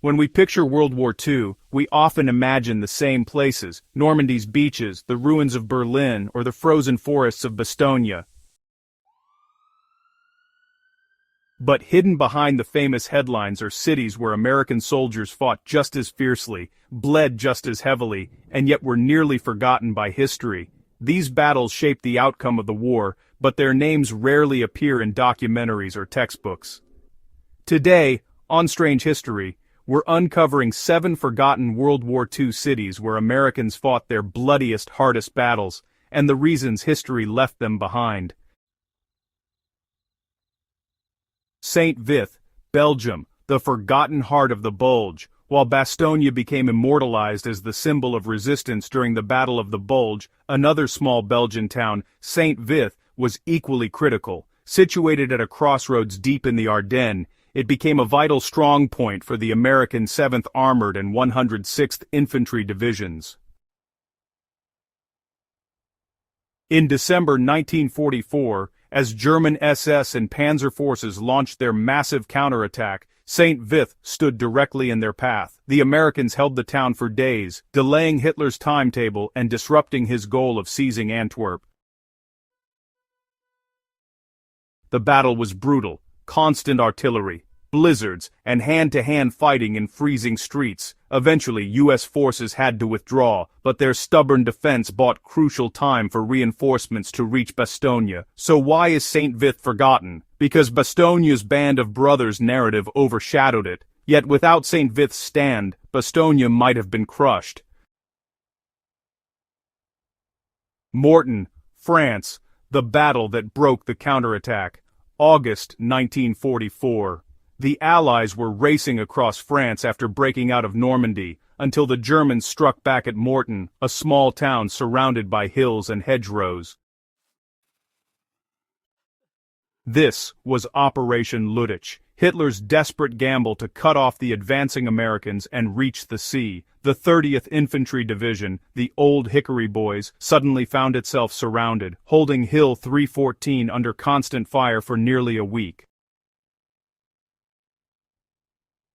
When we picture World War II, we often imagine the same places: Normandy's beaches, the ruins of Berlin, or the frozen forests of Bastogne. But hidden behind the famous headlines are cities where American soldiers fought just as fiercely, bled just as heavily, and yet were nearly forgotten by history. These battles shaped the outcome of the war, but their names rarely appear in documentaries or textbooks. Today, on Strange History, we're uncovering 7 forgotten World War II cities where Americans fought their bloodiest, hardest battles, and the reasons history left them behind. St. Vith, Belgium, the forgotten heart of the Bulge. While Bastogne became immortalized as the symbol of resistance during the Battle of the Bulge, another small Belgian town, St. Vith, was equally critical. Situated at a crossroads deep in the Ardennes, it became a vital strong point for the American 7th Armored and 106th Infantry Divisions. In December 1944, as German SS and Panzer forces launched their massive counterattack, St. Vith stood directly in their path. The Americans held the town for days, delaying Hitler's timetable and disrupting his goal of seizing Antwerp. The battle was brutal. Constant artillery, blizzards, and hand-to-hand fighting in freezing streets. Eventually, U.S. forces had to withdraw, but their stubborn defense bought crucial time for reinforcements to reach Bastogne. So why is St. Vith forgotten? Because Bastogne's band of brothers narrative overshadowed it. Yet without St. Vith's stand, Bastogne might have been crushed. Mortain, France, the battle that broke the counterattack. August 1944. The Allies were racing across France after breaking out of Normandy, until the Germans struck back at Mortain, a small town surrounded by hills and hedgerows. This was Operation Luttich, Hitler's desperate gamble to cut off the advancing Americans and reach the sea. The 30th Infantry Division, the Old Hickory Boys, suddenly found itself surrounded, holding Hill 314 under constant fire for nearly a week.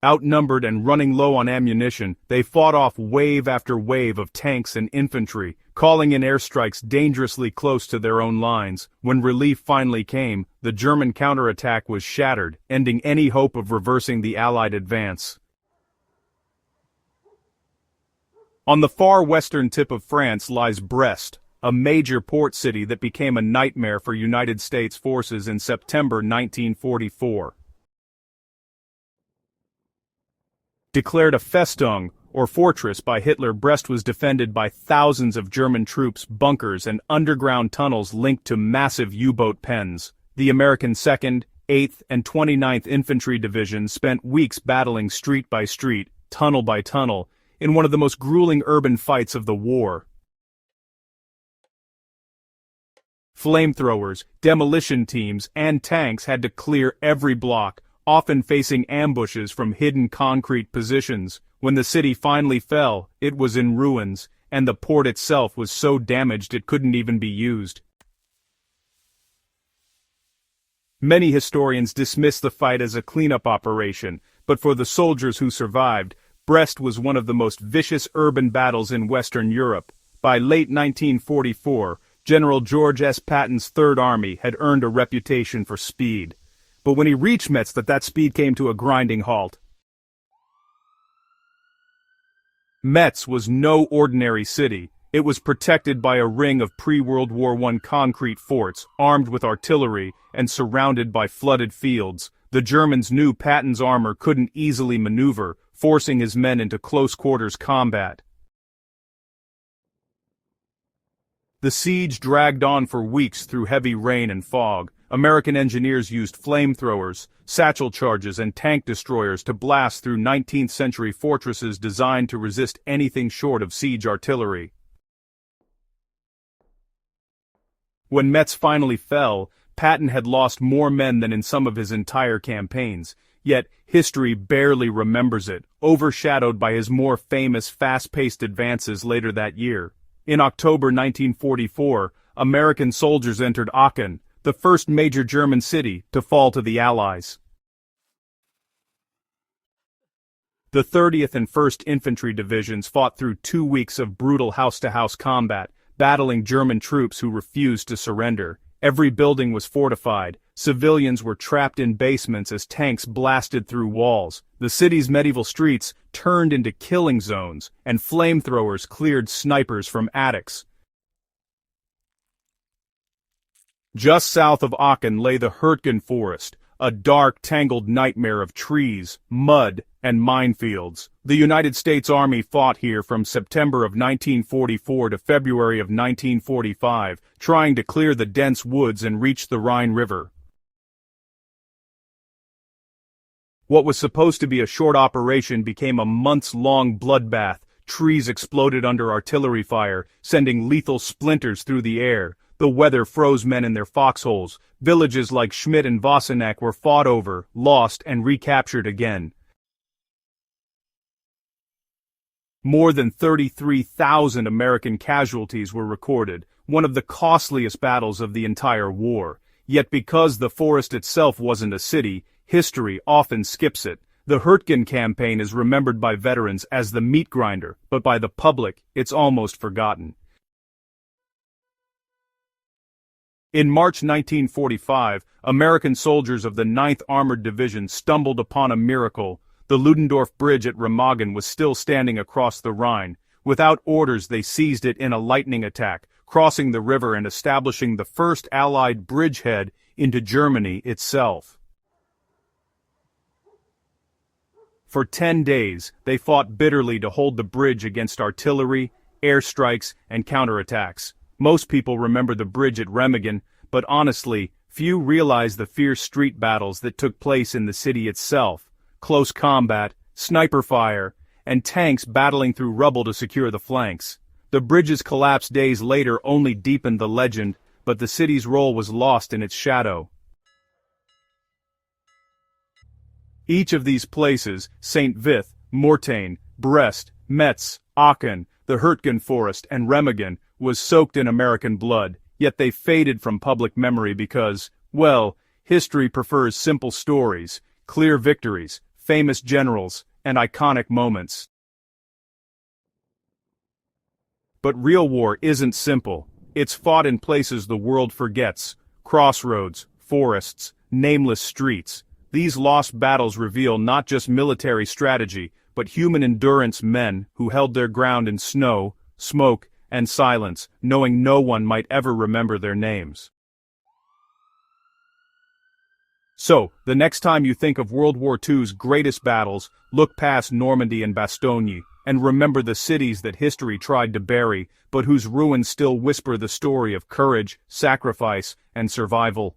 Outnumbered and running low on ammunition, they fought off wave after wave of tanks and infantry, calling in airstrikes dangerously close to their own lines. When relief finally came, the German counterattack was shattered, ending any hope of reversing the Allied advance. On the far western tip of France lies Brest, a major port city that became a nightmare for United States forces in September 1944. Declared a Festung, or fortress by Hitler, Brest was defended by thousands of German troops, bunkers, and underground tunnels linked to massive U-boat pens. The American 2nd, 8th, and 29th Infantry Divisions spent weeks battling street by street, tunnel by tunnel, in one of the most grueling urban fights of the war. Flamethrowers, demolition teams, and tanks had to clear every block, often facing ambushes from hidden concrete positions. When the city finally fell, it was in ruins, and the port itself was so damaged it couldn't even be used. Many historians dismiss the fight as a cleanup operation, but for the soldiers who survived, Brest was one of the most vicious urban battles in Western Europe. By late 1944, General George S. Patton's Third Army had earned a reputation for speed. But when he reached Metz, that speed came to a grinding halt. Metz was no ordinary city. It was protected by a ring of pre-World War I concrete forts, armed with artillery, and surrounded by flooded fields. The Germans knew Patton's armor couldn't easily maneuver, forcing his men into close-quarters combat. The siege dragged on for weeks through heavy rain and fog. American engineers used flamethrowers, satchel charges, and tank destroyers to blast through 19th-century fortresses designed to resist anything short of siege artillery. When Metz finally fell, Patton had lost more men than in some of his entire campaigns, yet history barely remembers it, overshadowed by his more famous fast-paced advances later that year. In October 1944, American soldiers entered Aachen, the first major German city to fall to the Allies. The 30th and 1st Infantry Divisions fought through 2 weeks of brutal house-to-house combat, battling German troops who refused to surrender. Every building was fortified, civilians were trapped in basements as tanks blasted through walls, the city's medieval streets turned into killing zones, and flamethrowers cleared snipers from attics. Just south of Aachen lay the Hurtgen Forest, a dark, tangled nightmare of trees, mud, and minefields. The United States Army fought here from September of 1944 to February of 1945, trying to clear the dense woods and reach the Rhine River. What was supposed to be a short operation became a months-long bloodbath. Trees exploded under artillery fire, sending lethal splinters through the air. The weather froze men in their foxholes. Villages like Schmidt and Wassenack were fought over, lost, and recaptured again. More than 33,000 American casualties were recorded, one of the costliest battles of the entire war. Yet because the forest itself wasn't a city, history often skips it. The Hurtgen campaign is remembered by veterans as the meat grinder, but by the public, it's almost forgotten. In March 1945, American soldiers of the 9th Armored Division stumbled upon a miracle. The Ludendorff Bridge at Remagen was still standing across the Rhine. Without orders, they seized it in a lightning attack, crossing the river and establishing the first Allied bridgehead into Germany itself. For 10 days, they fought bitterly to hold the bridge against artillery, airstrikes, and counterattacks. Most people remember the bridge at Remagen, but honestly, few realize the fierce street battles that took place in the city itself. Close combat, sniper fire, and tanks battling through rubble to secure the flanks. The bridge's collapse days later only deepened the legend, but the city's role was lost in its shadow. Each of these places, St. Vith, Mortain, Brest, Metz, Aachen, the Hurtgen Forest, and Remagen, was soaked in American blood, yet they faded from public memory because, well, history prefers simple stories, clear victories, famous generals, and iconic moments. But real war isn't simple. It's fought in places the world forgets: crossroads, forests, nameless streets. These lost battles reveal not just military strategy, but human endurance. Men who held their ground in snow, smoke, and silence, knowing no one might ever remember their names. So, the next time you think of World War II's greatest battles, look past Normandy and Bastogne, and remember the cities that history tried to bury, but whose ruins still whisper the story of courage, sacrifice, and survival.